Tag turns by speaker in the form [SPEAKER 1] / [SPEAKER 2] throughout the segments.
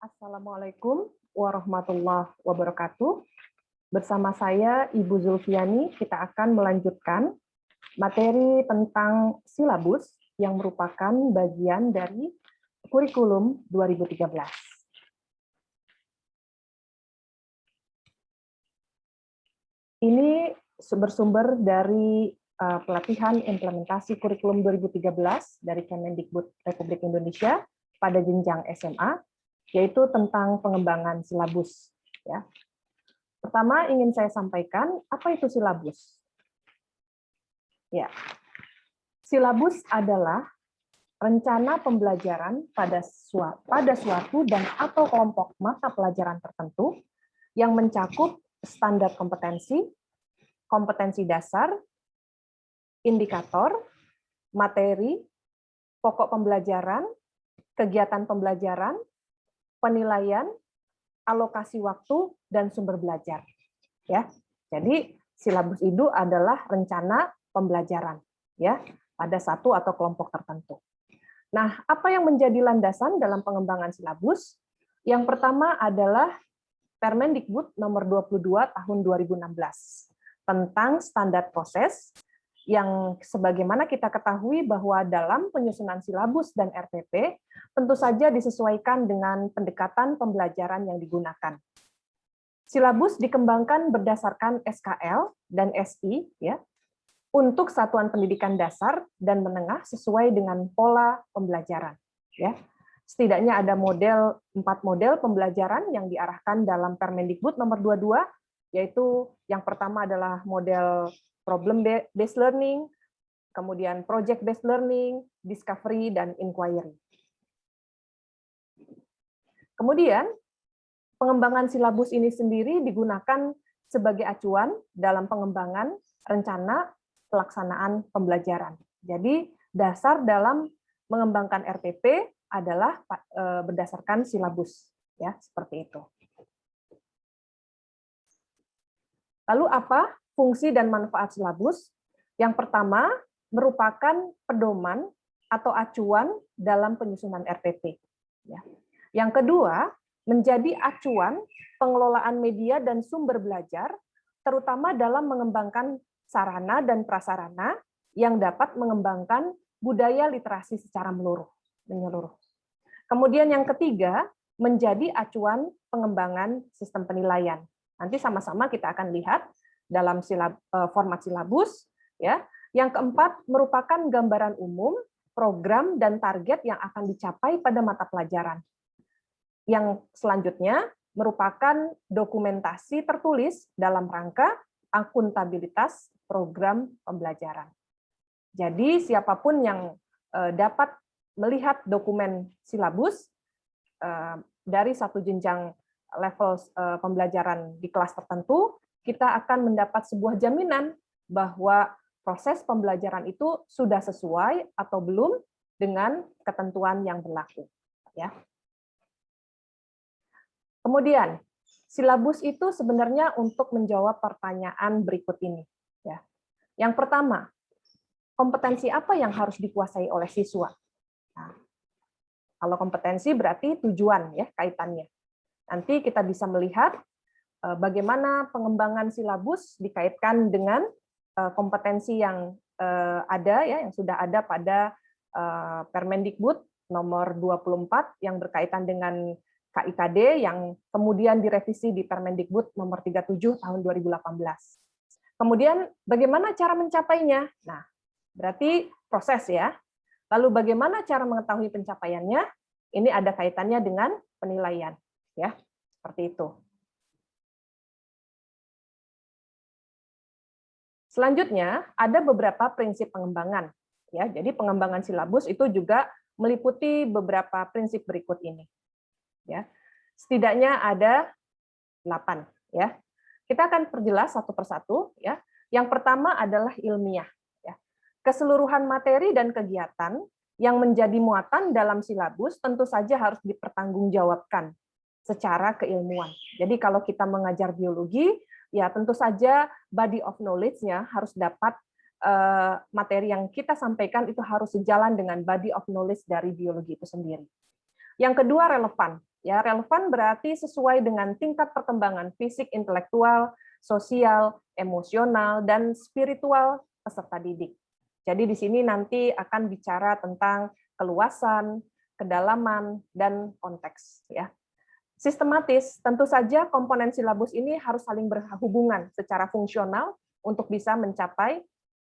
[SPEAKER 1] Assalamualaikum warahmatullahi wabarakatuh. Bersama saya Ibu Zulfiani, kita akan melanjutkan materi tentang silabus yang merupakan bagian dari kurikulum 2013. Ini bersumber dari pelatihan implementasi kurikulum 2013 dari Kemendikbud Republik Indonesia pada jenjang SMA, yaitu tentang pengembangan silabus. Ya. Pertama ingin saya sampaikan, apa itu silabus? Ya, silabus adalah rencana pembelajaran pada suatu dan atau kelompok mata pelajaran tertentu yang mencakup standar kompetensi, kompetensi dasar, indikator, materi, pokok pembelajaran, kegiatan pembelajaran, penilaian, alokasi waktu, dan sumber belajar. Ya, jadi silabus itu adalah rencana pembelajaran ya pada satu atau kelompok tertentu. Nah, apa yang menjadi landasan dalam pengembangan silabus? Yang pertama adalah Permendikbud nomor 22 tahun 2016 tentang standar proses yang sebagaimana kita ketahui bahwa dalam penyusunan silabus dan RPP tentu saja disesuaikan dengan pendekatan pembelajaran yang digunakan. Silabus dikembangkan berdasarkan SKL dan SI ya untuk satuan pendidikan dasar dan menengah sesuai dengan pola pembelajaran ya. Setidaknya ada 4 model pembelajaran yang diarahkan dalam Permendikbud nomor 22, yaitu yang pertama adalah model problem based learning, kemudian project based learning, discovery, dan inquiry. Kemudian, pengembangan silabus ini sendiri digunakan sebagai acuan dalam pengembangan rencana pelaksanaan pembelajaran. Jadi, dasar dalam mengembangkan RPP adalah berdasarkan silabus, ya seperti itu. Lalu apa fungsi dan manfaat silabus? Yang pertama, merupakan pedoman atau acuan dalam penyusunan RPP. Ya. Yang kedua, menjadi acuan pengelolaan media dan sumber belajar, terutama dalam mengembangkan sarana dan prasarana yang dapat mengembangkan budaya literasi secara menyeluruh. Kemudian yang ketiga, menjadi acuan pengembangan sistem penilaian. Nanti sama-sama kita akan lihat dalam format silabus. Ya. Yang keempat, merupakan gambaran umum, program, dan target yang akan dicapai pada mata pelajaran. Yang selanjutnya, merupakan dokumentasi tertulis dalam rangka akuntabilitas program pembelajaran. Jadi, siapapun yang dapat melihat dokumen silabus dari satu jenjang level pembelajaran di kelas tertentu, kita akan mendapat sebuah jaminan bahwa proses pembelajaran itu sudah sesuai atau belum dengan ketentuan yang berlaku. Ya. Kemudian, silabus itu sebenarnya untuk menjawab pertanyaan berikut ini. Ya. Yang pertama, kompetensi apa yang harus dikuasai oleh siswa? Nah, kalau kompetensi berarti tujuan ya kaitannya. Nanti kita bisa melihat bagaimana pengembangan silabus dikaitkan dengan kompetensi yang ada ya yang sudah ada pada Permendikbud nomor 24 yang berkaitan dengan KIKD yang kemudian direvisi di Permendikbud nomor 37 tahun 2018. Kemudian bagaimana cara mencapainya? Nah, berarti proses ya. Lalu bagaimana cara mengetahui pencapaiannya? Ini ada kaitannya dengan penilaian, ya, seperti itu. Selanjutnya ada beberapa prinsip pengembangan, ya. Jadi pengembangan silabus itu juga meliputi beberapa prinsip berikut ini, ya. Setidaknya ada 8, ya. Kita akan perjelas satu persatu, ya. Yang pertama adalah ilmiah. Keseluruhan materi dan kegiatan yang menjadi muatan dalam silabus tentu saja harus dipertanggungjawabkan secara keilmuan. Jadi kalau kita mengajar biologi, ya tentu saja body of knowledge-nya harus dapat materi yang kita sampaikan itu harus sejalan dengan body of knowledge dari biologi itu sendiri. Yang kedua, relevan. Ya, relevan berarti sesuai dengan tingkat perkembangan fisik, intelektual, sosial, emosional, dan spiritual peserta didik. Jadi di sini nanti akan bicara tentang keluasan, kedalaman, dan konteks. Ya. Sistematis, tentu saja komponen silabus ini harus saling berhubungan secara fungsional untuk bisa mencapai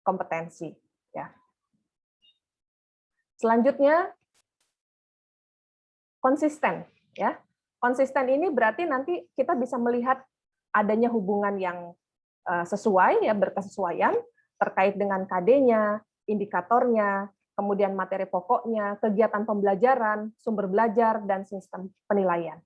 [SPEAKER 1] kompetensi. Ya. Selanjutnya, konsisten. Ya, konsisten ini berarti nanti kita bisa melihat adanya hubungan yang sesuai, ya, berkesesuaian terkait dengan KD-nya, indikatornya, kemudian materi pokoknya, kegiatan pembelajaran, sumber belajar, dan sistem penilaian.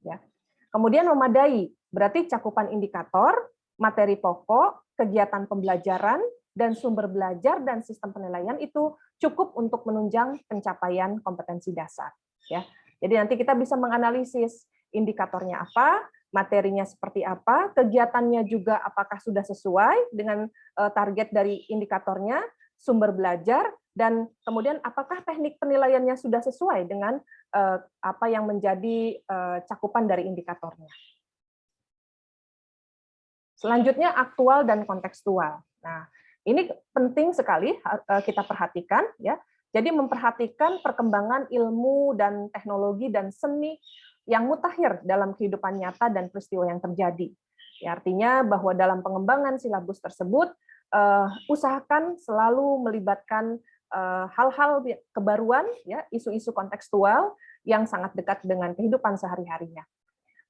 [SPEAKER 1] Ya. Kemudian memadai, berarti cakupan indikator, materi pokok, kegiatan pembelajaran, dan sumber belajar dan sistem penilaian itu cukup untuk menunjang pencapaian kompetensi dasar. Ya. Jadi nanti kita bisa menganalisis indikatornya apa, materinya seperti apa, kegiatannya juga apakah sudah sesuai dengan target dari indikatornya, sumber belajar, dan kemudian apakah teknik penilaiannya sudah sesuai dengan apa yang menjadi cakupan dari indikatornya. Selanjutnya, aktual dan kontekstual. Nah, ini penting sekali kita perhatikan, ya. Jadi memperhatikan perkembangan ilmu dan teknologi dan seni yang mutakhir dalam kehidupan nyata dan peristiwa yang terjadi. Ya, artinya bahwa dalam pengembangan silabus tersebut, usahakan selalu melibatkan hal-hal kebaruan, ya, isu-isu kontekstual yang sangat dekat dengan kehidupan sehari-harinya.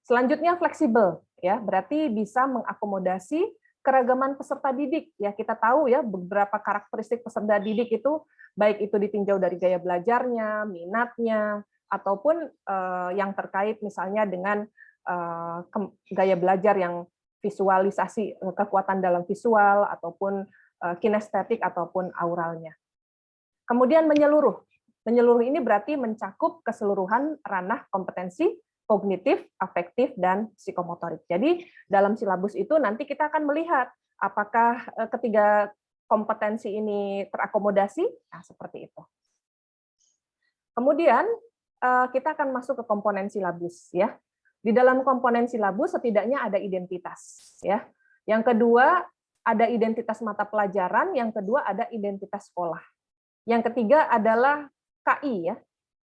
[SPEAKER 1] Selanjutnya, fleksibel, ya, berarti bisa mengakomodasi keragaman peserta didik. Ya, kita tahu ya beberapa karakteristik peserta didik itu baik itu ditinjau dari gaya belajarnya, minatnya, ataupun yang terkait misalnya dengan gaya belajar yang visualisasi, kekuatan dalam visual, ataupun kinestetik, ataupun auralnya. Kemudian menyeluruh. Menyeluruh ini berarti mencakup keseluruhan ranah kompetensi kognitif, afektif, dan psikomotorik. Jadi dalam silabus itu nanti kita akan melihat apakah ketiga kompetensi ini terakomodasi, nah seperti itu. Kemudian kita akan masuk ke komponen silabus, ya. Di dalam komponen silabus setidaknya ada identitas, ya. Yang kedua ada identitas mata pelajaran, yang kedua ada identitas sekolah. Yang ketiga adalah KI, ya.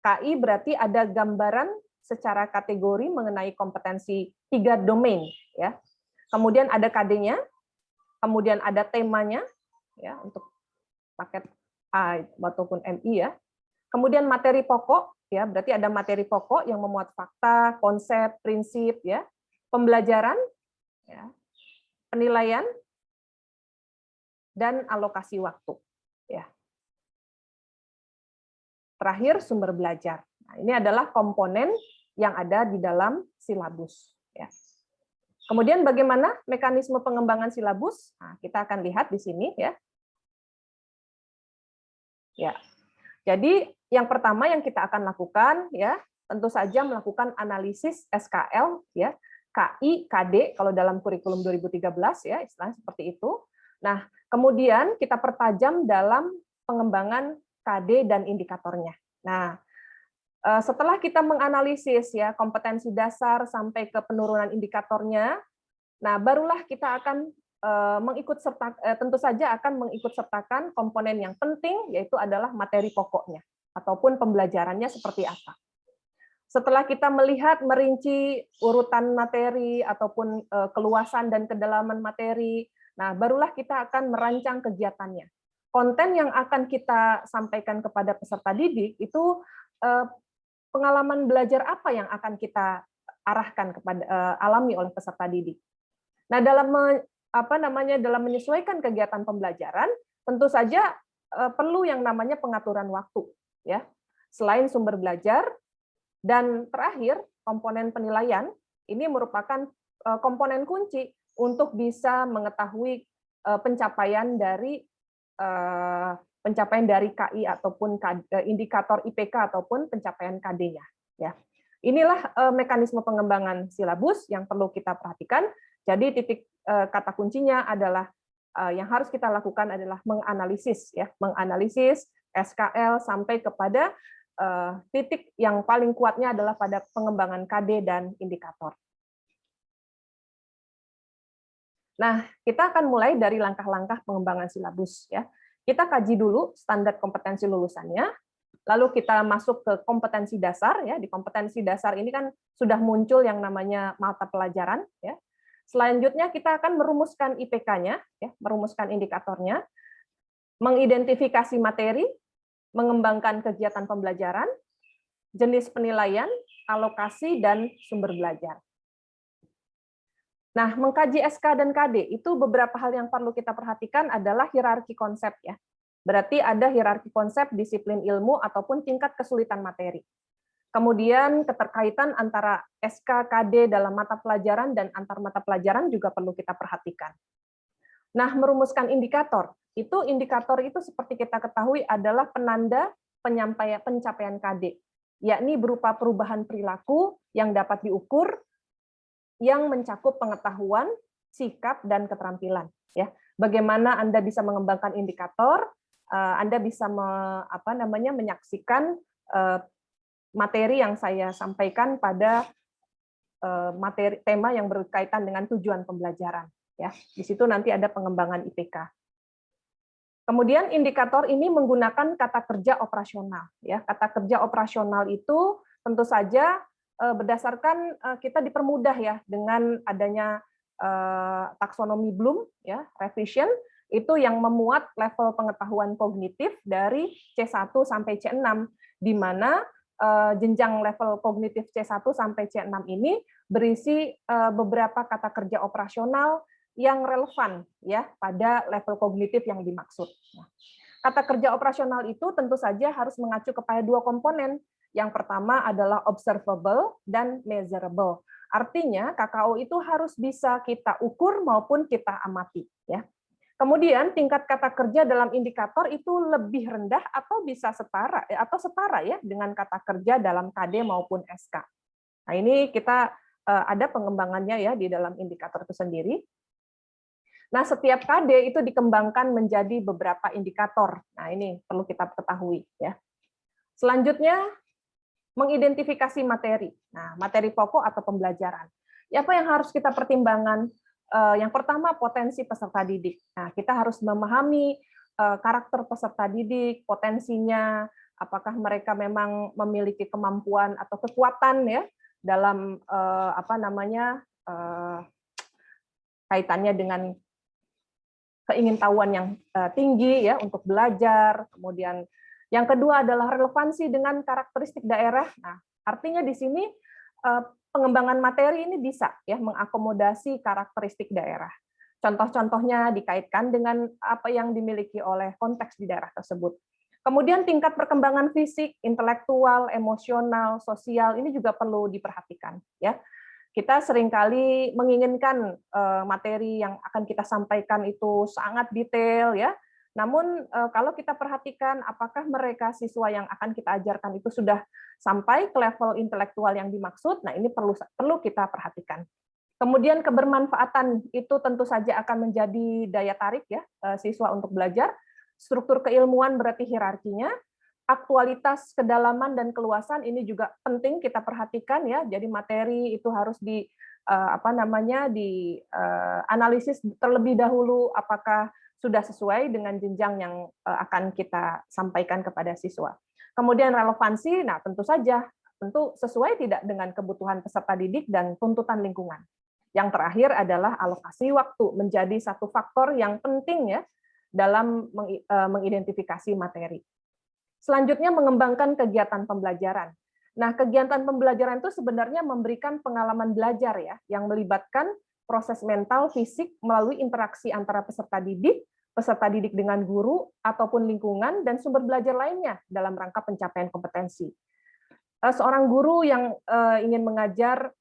[SPEAKER 1] KI berarti ada gambaran secara kategori mengenai kompetensi 3 domain, ya. Kemudian ada KD-nya, kemudian ada temanya, ya, untuk paket A ataupun MI, ya. Kemudian materi pokok, ya, berarti ada materi pokok yang memuat fakta, konsep, prinsip, ya, pembelajaran, ya, penilaian, dan alokasi waktu, ya. Terakhir, sumber belajar. Nah, ini adalah komponen yang ada di dalam silabus. Ya. Kemudian bagaimana mekanisme pengembangan silabus? Nah, kita akan lihat di sini, ya. Ya. Jadi yang pertama yang kita akan lakukan, ya, tentu saja melakukan analisis SKL, ya, KI, KD kalau dalam kurikulum 2013, ya, istilahnya seperti itu. Nah, kemudian kita pertajam dalam pengembangan KD dan indikatornya. Nah, setelah kita menganalisis, ya, kompetensi dasar sampai ke penurunan indikatornya, nah barulah kita akan tentu saja akan mengikut sertakan komponen yang penting, yaitu adalah materi pokoknya ataupun pembelajarannya seperti apa. Setelah kita melihat merinci urutan materi ataupun keluasan dan kedalaman materi, nah barulah kita akan merancang kegiatannya. Konten yang akan kita sampaikan kepada peserta didik itu pengalaman belajar apa yang akan kita arahkan kepada alami oleh peserta didik. Nah, dalam dalam menyesuaikan kegiatan pembelajaran, tentu saja perlu yang namanya pengaturan waktu, ya. Selain sumber belajar, dan terakhir komponen penilaian ini merupakan komponen kunci untuk bisa mengetahui pencapaian dari KI ataupun indikator IPK ataupun pencapaian KD-nya. Ya. Inilah mekanisme pengembangan silabus yang perlu kita perhatikan. Jadi titik kata kuncinya adalah yang harus kita lakukan adalah menganalisis, ya, menganalisis SKL sampai kepada titik yang paling kuatnya adalah pada pengembangan KD dan indikator. Nah, kita akan mulai dari langkah-langkah pengembangan silabus ya. Kita kaji dulu standar kompetensi lulusannya, lalu kita masuk ke kompetensi dasar ya. Di kompetensi dasar ini kan sudah muncul yang namanya mata pelajaran ya. Selanjutnya kita akan merumuskan IPK-nya ya, merumuskan indikatornya, mengidentifikasi materi, mengembangkan kegiatan pembelajaran, jenis penilaian, alokasi dan sumber belajar. Nah, mengkaji SK dan KD itu beberapa hal yang perlu kita perhatikan adalah hierarki konsep ya. Berarti ada hierarki konsep disiplin ilmu ataupun tingkat kesulitan materi. Kemudian keterkaitan antara SK, KD dalam mata pelajaran dan antar mata pelajaran juga perlu kita perhatikan. Nah, merumuskan indikator. Indikator itu seperti kita ketahui adalah penanda pencapaian KD, yakni berupa perubahan perilaku yang dapat diukur yang mencakup pengetahuan, sikap, dan keterampilan. Ya, bagaimana Anda bisa mengembangkan indikator? Anda bisa menyaksikan materi yang saya sampaikan pada materi tema yang berkaitan dengan tujuan pembelajaran. Ya, di situ nanti ada pengembangan IPK. Kemudian indikator ini menggunakan kata kerja operasional. Ya, kata kerja operasional itu tentu saja berdasarkan kita dipermudah ya dengan adanya taksonomi Bloom ya, revision itu yang memuat level pengetahuan kognitif dari C1 sampai C6 di mana jenjang level kognitif C1 sampai C6 ini berisi beberapa kata kerja operasional yang relevan ya pada level kognitif yang dimaksud. Nah, kata kerja operasional itu tentu saja harus mengacu kepada dua komponen. Yang pertama adalah observable dan measurable. Artinya KKO itu harus bisa kita ukur maupun kita amati ya. Kemudian tingkat kata kerja dalam indikator itu lebih rendah atau bisa setara ya dengan kata kerja dalam KD maupun SK. Nah, ini kita ada pengembangannya ya di dalam indikator itu sendiri. Nah, setiap KD itu dikembangkan menjadi beberapa indikator. Nah, ini perlu kita ketahui ya. Selanjutnya mengidentifikasi materi. Nah, materi pokok atau pembelajaran. Apa yang harus kita pertimbangkan? Yang pertama, potensi peserta didik. Nah, kita harus memahami karakter peserta didik, potensinya, apakah mereka memang memiliki kemampuan atau kekuatan ya dalam kaitannya dengan keingintahuan yang tinggi ya untuk belajar. Kemudian yang kedua adalah relevansi dengan karakteristik daerah. Nah, artinya di sini pengembangan materi ini bisa ya mengakomodasi karakteristik daerah. Contoh-contohnya dikaitkan dengan apa yang dimiliki oleh konteks di daerah tersebut. Kemudian tingkat perkembangan fisik, intelektual, emosional, sosial ini juga perlu diperhatikan ya. Kita seringkali menginginkan materi yang akan kita sampaikan itu sangat detail ya. Namun kalau kita perhatikan apakah mereka siswa yang akan kita ajarkan itu sudah sampai ke level intelektual yang dimaksud, nah ini perlu kita perhatikan. Kemudian kebermanfaatan itu tentu saja akan menjadi daya tarik ya siswa untuk belajar. Struktur keilmuan berarti hierarkinya. Aktualitas, kedalaman dan keluasan ini juga penting kita perhatikan ya. Jadi materi itu harus dianalisis terlebih dahulu apakah sudah sesuai dengan jenjang yang akan kita sampaikan kepada siswa. Kemudian relevansi, nah tentu sesuai tidak dengan kebutuhan peserta didik dan tuntutan lingkungan. Yang terakhir adalah alokasi waktu menjadi satu faktor yang penting ya dalam mengidentifikasi materi. Selanjutnya mengembangkan kegiatan pembelajaran. Nah, kegiatan pembelajaran itu sebenarnya memberikan pengalaman belajar ya yang melibatkan proses mental, fisik melalui interaksi antara peserta didik dengan guru ataupun lingkungan dan sumber belajar lainnya dalam rangka pencapaian kompetensi. Seorang guru yang ingin mengajar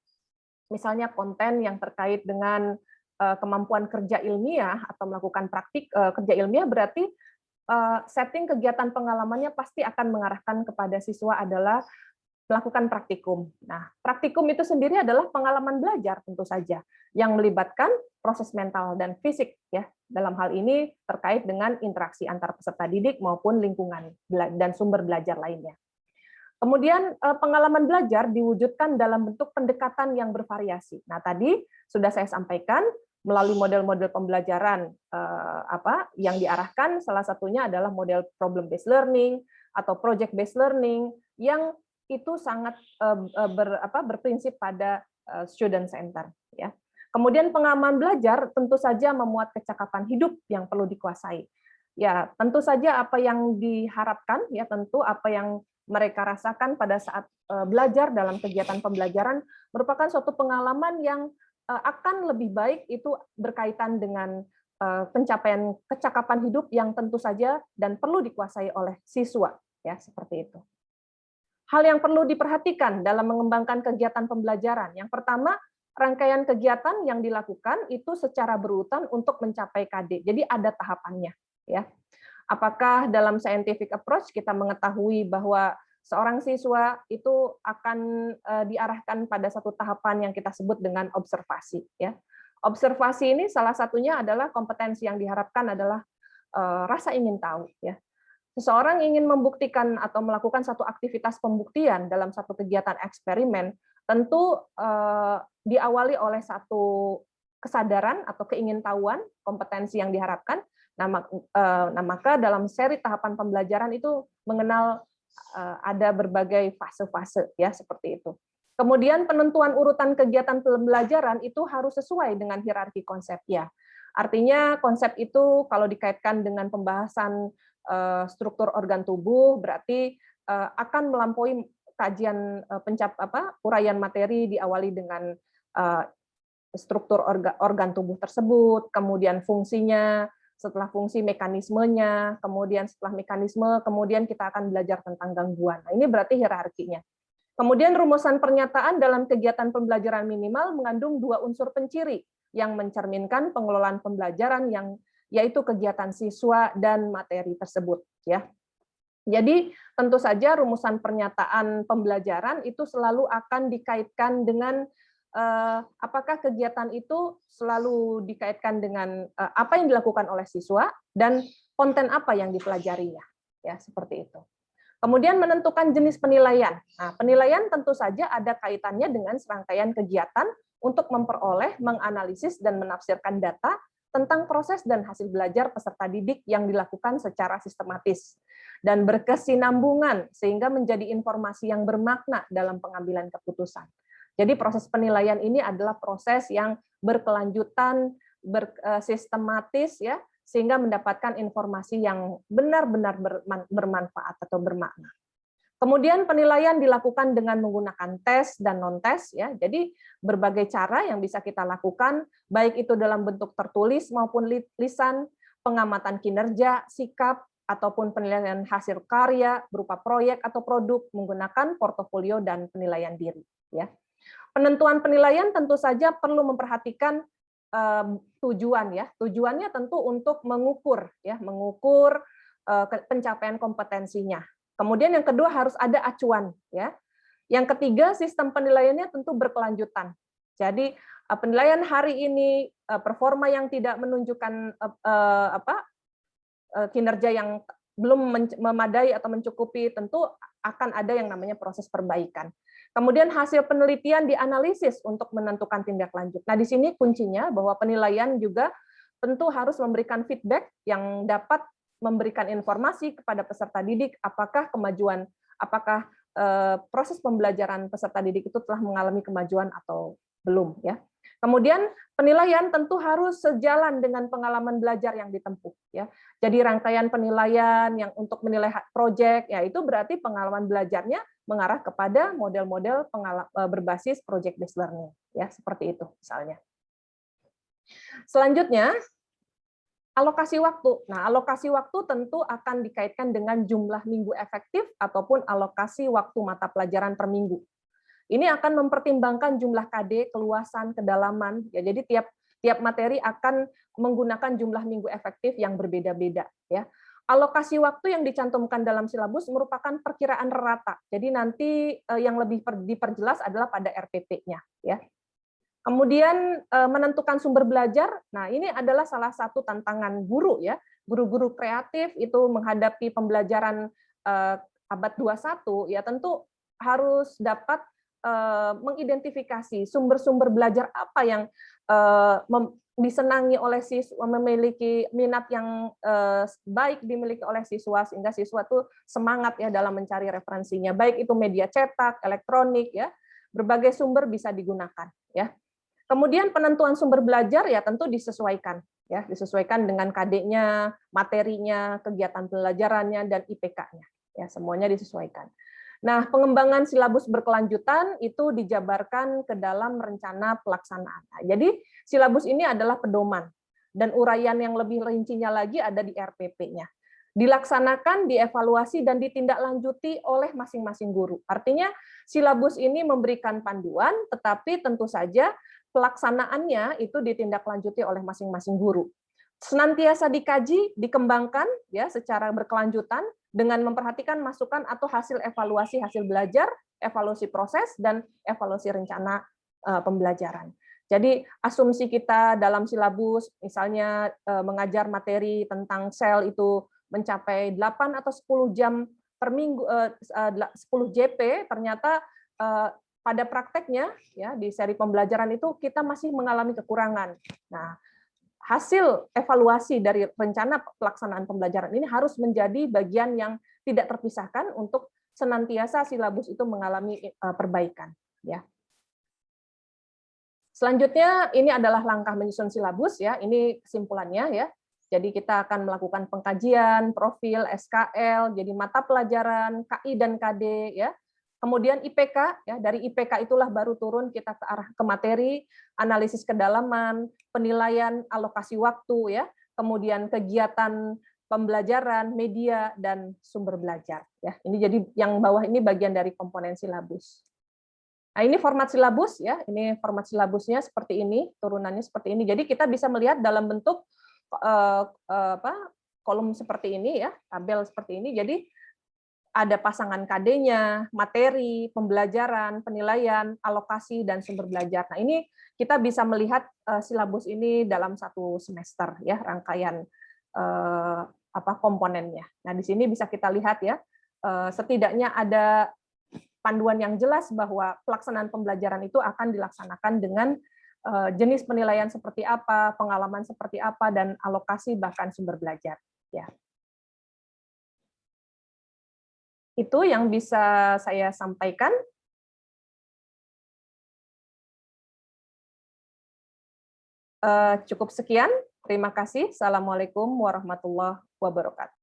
[SPEAKER 1] misalnya konten yang terkait dengan kemampuan kerja ilmiah atau melakukan praktik kerja ilmiah berarti setting kegiatan pengalamannya pasti akan mengarahkan kepada siswa adalah melakukan praktikum. Nah, praktikum itu sendiri adalah pengalaman belajar tentu saja yang melibatkan proses mental dan fisik ya. Dalam hal ini terkait dengan interaksi antar peserta didik maupun lingkungan dan sumber belajar lainnya. Kemudian pengalaman belajar diwujudkan dalam bentuk pendekatan yang bervariasi. Nah, tadi sudah saya sampaikan melalui model-model pembelajaran yang diarahkan, salah satunya adalah model problem based learning atau project based learning yang itu sangat berprinsip pada student center, ya. Kemudian pengalaman belajar tentu saja memuat kecakapan hidup yang perlu dikuasai. Ya, tentu saja apa yang diharapkan, ya tentu apa yang mereka rasakan pada saat belajar dalam kegiatan pembelajaran merupakan suatu pengalaman yang akan lebih baik itu berkaitan dengan pencapaian kecakapan hidup yang tentu saja dan perlu dikuasai oleh siswa, ya seperti itu. Hal yang perlu diperhatikan dalam mengembangkan kegiatan pembelajaran. Yang pertama, rangkaian kegiatan yang dilakukan itu secara berurutan untuk mencapai KD. Jadi ada tahapannya, ya. Apakah dalam scientific approach kita mengetahui bahwa seorang siswa itu akan diarahkan pada satu tahapan yang kita sebut dengan observasi, ya. Observasi ini salah satunya adalah kompetensi yang diharapkan adalah rasa ingin tahu, ya. Seseorang ingin membuktikan atau melakukan satu aktivitas pembuktian dalam satu kegiatan eksperimen, tentu diawali oleh satu kesadaran atau keingintahuan kompetensi yang diharapkan. Nah, maka dalam seri tahapan pembelajaran itu mengenal ada berbagai fase-fase, ya seperti itu. Kemudian penentuan urutan kegiatan pembelajaran itu harus sesuai dengan hierarki konsep, ya. Artinya konsep itu kalau dikaitkan dengan pembahasan struktur organ tubuh berarti akan melampaui kajian uraian materi diawali dengan struktur organ tubuh tersebut, kemudian fungsinya, setelah fungsi mekanismenya, kemudian setelah mekanisme, kemudian kita akan belajar tentang gangguan. Nah, ini berarti hierarkinya. Kemudian rumusan pernyataan dalam kegiatan pembelajaran minimal mengandung dua unsur penciri yang mencerminkan pengelolaan pembelajaran yang yaitu kegiatan siswa dan materi tersebut, ya. Jadi tentu saja rumusan pernyataan pembelajaran itu selalu akan dikaitkan dengan apakah kegiatan itu selalu dikaitkan dengan apa yang dilakukan oleh siswa dan konten apa yang dipelajarinya, ya seperti itu. Kemudian menentukan jenis penilaian. Nah, penilaian tentu saja ada kaitannya dengan serangkaian kegiatan untuk memperoleh, menganalisis dan menafsirkan data tentang proses dan hasil belajar peserta didik yang dilakukan secara sistematis dan berkesinambungan sehingga menjadi informasi yang bermakna dalam pengambilan keputusan. Jadi proses penilaian ini adalah proses yang berkelanjutan, sistematis, ya, sehingga mendapatkan informasi yang benar-benar bermanfaat atau bermakna. Kemudian penilaian dilakukan dengan menggunakan tes dan non-tes, ya. Jadi berbagai cara yang bisa kita lakukan, baik itu dalam bentuk tertulis maupun lisan, pengamatan kinerja, sikap, ataupun penilaian hasil karya berupa proyek atau produk menggunakan portofolio dan penilaian diri, ya. Penentuan penilaian tentu saja perlu memperhatikan tujuan, ya. Tujuannya tentu untuk mengukur, ya, mengukur pencapaian kompetensinya. Kemudian yang kedua harus ada acuan, ya. Yang ketiga sistem penilaiannya tentu berkelanjutan. Jadi penilaian hari ini performa yang tidak menunjukkan kinerja yang belum memadai atau mencukupi tentu akan ada yang namanya proses perbaikan. Kemudian hasil penelitian dianalisis untuk menentukan tindak lanjut. Nah, di sini kuncinya bahwa penilaian juga tentu harus memberikan feedback yang dapat memberikan informasi kepada peserta didik apakah proses pembelajaran peserta didik itu telah mengalami kemajuan atau belum, ya. Kemudian penilaian tentu harus sejalan dengan pengalaman belajar yang ditempuh, ya. Jadi rangkaian penilaian yang untuk menilai proyek, ya itu berarti pengalaman belajarnya mengarah kepada model-model berbasis project based learning, ya seperti itu misalnya. Selanjutnya alokasi waktu. Nah, alokasi waktu tentu akan dikaitkan dengan jumlah minggu efektif ataupun alokasi waktu mata pelajaran per minggu. Ini akan mempertimbangkan jumlah KD, keluasan, kedalaman. Ya, jadi tiap materi akan menggunakan jumlah minggu efektif yang berbeda-beda. Ya. Alokasi waktu yang dicantumkan dalam silabus merupakan perkiraan rata. Jadi nanti yang lebih diperjelas adalah pada RPP-nya. Ya. Kemudian menentukan sumber belajar. Nah, ini adalah salah satu tantangan guru, ya. Guru-guru kreatif itu menghadapi pembelajaran abad 21, ya tentu harus dapat mengidentifikasi sumber-sumber belajar apa yang disenangi oleh siswa, memiliki minat yang baik dimiliki oleh siswa, sehingga siswa tuh semangat ya dalam mencari referensinya, baik itu media cetak, elektronik ya, berbagai sumber bisa digunakan ya. Kemudian penentuan sumber belajar ya tentu disesuaikan ya, disesuaikan dengan KD-nya, materinya, kegiatan pembelajarannya, dan IPK-nya ya, semuanya disesuaikan. Nah, pengembangan silabus berkelanjutan itu dijabarkan ke dalam rencana pelaksanaan. Nah, jadi silabus ini adalah pedoman dan uraian yang lebih rincinya lagi ada di RPP-nya. Dilaksanakan, dievaluasi, dan ditindaklanjuti oleh masing-masing guru. Artinya silabus ini memberikan panduan, tetapi tentu saja pelaksanaannya itu ditindaklanjuti oleh masing-masing guru. Senantiasa dikaji, dikembangkan ya secara berkelanjutan dengan memperhatikan masukan atau hasil evaluasi hasil belajar, evaluasi proses, dan evaluasi rencana pembelajaran. Jadi asumsi kita dalam silabus, misalnya mengajar materi tentang sel itu mencapai 8 atau 10 jam per minggu, 10 JP, ternyata pada prakteknya ya di seri pembelajaran itu kita masih mengalami kekurangan. Nah, hasil evaluasi dari rencana pelaksanaan pembelajaran ini harus menjadi bagian yang tidak terpisahkan untuk senantiasa silabus itu mengalami perbaikan ya. Selanjutnya ini adalah langkah menyusun silabus ya, ini kesimpulannya ya. Jadi kita akan melakukan pengkajian, profil, SKL, jadi mata pelajaran, KI dan KD ya. Kemudian IPK ya, dari IPK itulah baru turun kita ke arah ke materi, analisis kedalaman, penilaian alokasi waktu ya, kemudian kegiatan pembelajaran, media, dan sumber belajar ya. Ini jadi yang bawah ini bagian dari komponen silabus. Nah, ini format silabus ya, ini format silabusnya seperti ini, turunannya seperti ini. Jadi kita bisa melihat dalam bentuk kolom seperti ini ya, tabel seperti ini. Jadi ada pasangan KD-nya, materi, pembelajaran, penilaian, alokasi, dan sumber belajar. Nah, ini kita bisa melihat silabus ini dalam satu semester ya, rangkaian komponennya. Nah, di sini bisa kita lihat ya, setidaknya ada panduan yang jelas bahwa pelaksanaan pembelajaran itu akan dilaksanakan dengan jenis penilaian seperti apa, pengalaman seperti apa, dan alokasi bahkan sumber belajar. Ya. Itu yang bisa saya sampaikan. Cukup sekian. Terima kasih. Assalamualaikum warahmatullahi wabarakatuh.